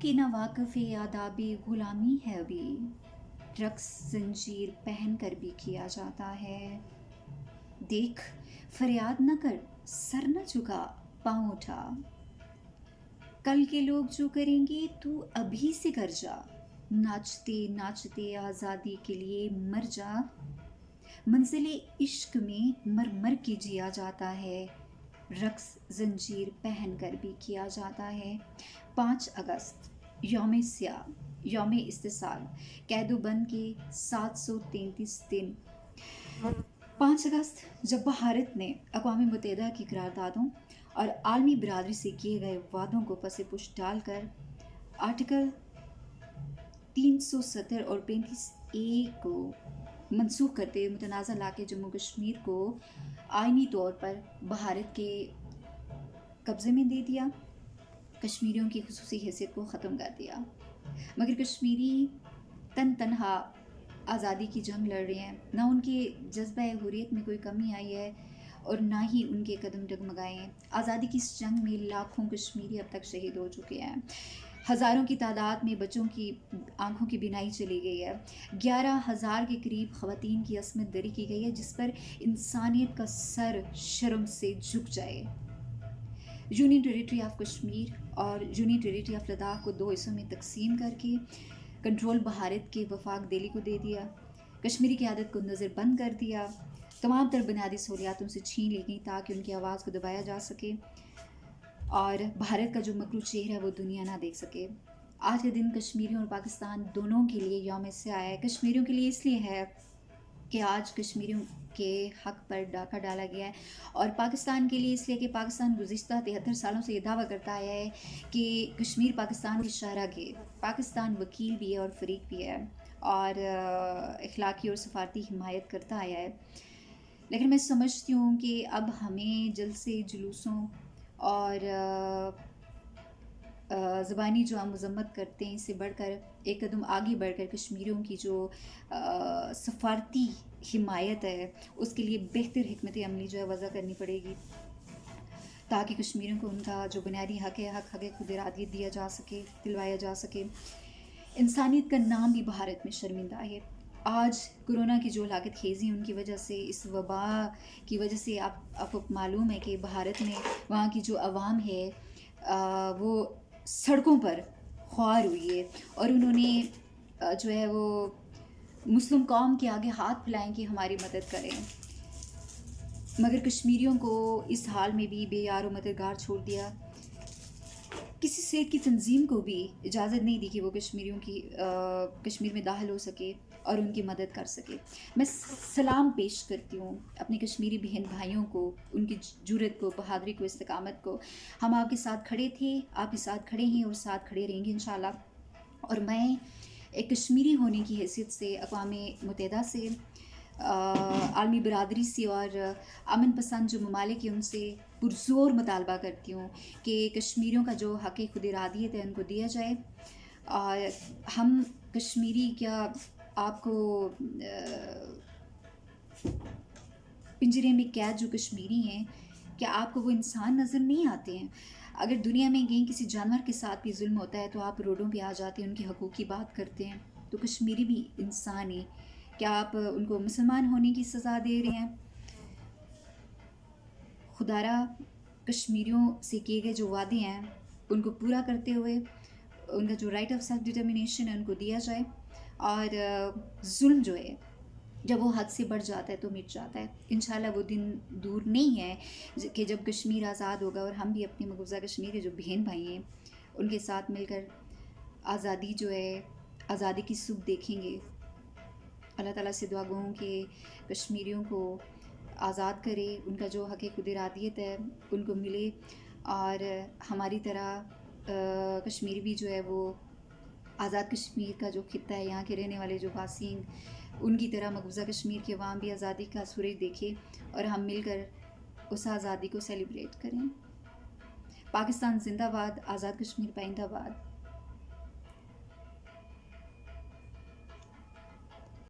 कि ना वाक़िफ़ आदाब ग़ुलामी है अभी, रक़्स ज़ंजीर पहन कर भी किया जाता है। देख फरियाद न कर, सर न झुका, पाँव उठा, कल के लोग जो करेंगे तू अभी से कर जा। नाचते नाचते आज़ादी के लिए मर जा, मंज़िले इश्क में मर मर के जिया जाता है, रक़्स ज़ंजीर पहन कर भी किया जाता है। 5 अगस्त यौम स्याह, यौम इस्तिसाल, कैदोबंद के 733 दिन। 5 अगस्त जब भारत ने अक़वाम मुत्तहिदा की करारदादों और आलमी बिरादरी से किए गए वादों को पसे पुश डालकर आर्टिकल 370 और 35A को मनसूख करते हुए मुतनाज़ा इलाक़े जम्मू कश्मीर को आइनी तौर पर भारत के कब्ज़े में दे दिया, कश्मीरियों की ख़ुसूसी हैसियत को ख़त्म कर दिया। मगर कश्मीरी तन तनहा आज़ादी की जंग लड़ रहे हैं, ना उनके जज्बा हुर्रियत में कोई कमी आई है और ना ही उनके कदम डगमगाए हैं। आज़ादी की इस जंग में लाखों कश्मीरी अब तक शहीद हो चुके हैं, हज़ारों की तादाद में बच्चों की आंखों की बिनाई चली गई है, 11,000 के करीब ख़वातीन की असमत दरी की गई है, जिस पर इंसानियत का सर शर्म से झुक जाए। यूनियन टेरिटरी ऑफ कश्मीर और यूनियन टेरिटरी ऑफ लद्दाख को 2 हिस्सों में तकसीम करके कंट्रोल भारत के वफाक दिल्ली को दे दिया, कश्मीरी क़यादत को नज़रबंद कर दिया, तमाम तर बुनियादी सहूलियात उनसे छीन ली गई ताकि उनकी आवाज़ को दबाया जा सके और भारत का जो मकरू चेहरा है वो दुनिया ना देख सके। आज के दिन कश्मीरियों और पाकिस्तान दोनों के लिए यौम स्याह है। कश्मीरियों के लिए इसलिए है कि आज कश्मीरियों के हक़ पर डाका डाला गया है, और पाकिस्तान के लिए इसलिए कि पाकिस्तान गुज़िश्ता 73 सालों से ये दावा करता आया है कि कश्मीर पाकिस्तान की शाहराह के पाकिस्तान वकील भी है और फ़रीक भी है और अखलाकी और सफारती हिमायत करता आया है। लेकिन मैं समझती हूँ कि अब हमें जलसे जुलूसों और ज़बानी जो हम मज़म्मत करते हैं इससे बढ़कर एक कदम आगे बढ़कर कश्मीरियों की जो सफारती हिमायत है उसके लिए बेहतर हिकमत अमली जो है वज़ा करनी पड़ेगी, ताकि कश्मीरियों को उनका जो बुनियादी हक़ है, हक़ खुद इरादियत दिया जा सके, दिलवाया जा सके। इंसानियत का नाम भी भारत में शर्मिंदा है। आज कोरोना की जो लागत खेज़ी है उनकी वजह से, इस वबा की वजह से आपको मालूम है कि भारत में वहाँ की जो आवाम है वो सड़कों पर ख्वार हुई है और उन्होंने जो है वो मुस्लिम कौम के आगे हाथ फैलाएं कि हमारी मदद करें, मगर कश्मीरियों को इस हाल में भी बेयार व मददगार छोड़ दिया। किसी सेहत की तंजीम को भी इजाज़त नहीं दी कि वो कश्मीरियों की कश्मीर में दाखिल हो सके और उनकी मदद कर सके। मैं सलाम पेश करती हूँ अपने कश्मीरी बहन भाइयों को, उनकी जुर्रत को, बहादुरी को, इस्तिकामत को। हम आपके साथ खड़े थे, आपके साथ खड़े हैं और साथ खड़े रहेंगे इंशाअल्लाह। और मैं एक कश्मीरी होने की हैसियत से अक़वाम मुत्तहिदा से, आलमी बिरादरी से और अमन पसंद जो ममालिक हैं उनसे पुरज़ोर मुतालबा करती हूँ कि कश्मीरियों का जो हक़ खुद इरादियत है उनको दिया जाए। और हम कश्मीरी क्या आपको पिंजरे में कैद जो कश्मीरी हैं, क्या आपको वो इंसान नज़र नहीं आते हैं? अगर दुनिया में कहीं किसी जानवर के साथ भी जुल्म होता है तो आप रोडों पे आ जाते हैं, उनके हकूक़ की बात करते हैं, तो कश्मीरी भी इंसान है, क्या आप उनको मुसलमान होने की सज़ा दे रहे हैं? खुदारा कश्मीरियों से किए गए जो वादे हैं उनको पूरा करते हुए उनका जो राइट ऑफ सेल्फ डिटर्मिनेशन है उनको दिया जाए, और जुल्म जो है जब वो हद से बढ़ जाता है तो मिट जाता है। इंशाल्लाह वो दिन दूर नहीं है कि जब कश्मीर आज़ाद होगा और हम भी अपने मकबूजा कश्मीर के जो बहन भाई हैं उनके साथ मिलकर आज़ादी जो है, आज़ादी की सुख देखेंगे। अल्लाह ताला से दुआ गो कि कश्मीरियों को आज़ाद करे, उनका जो हक़ खुद इरादियत है उनको मिले, और हमारी तरह कश्मीरी भी जो है वो आज़ाद कश्मीर का जो खित्ता है, यहाँ के रहने वाले जो वासी हैं उनकी तरह मकबूजा कश्मीर के अवाम भी आज़ादी का सूरज देखे और हम मिलकर उस आज़ादी को सेलिब्रेट करें। पाकिस्तान जिंदाबाद, आज़ाद कश्मीर पाइंदाबाद।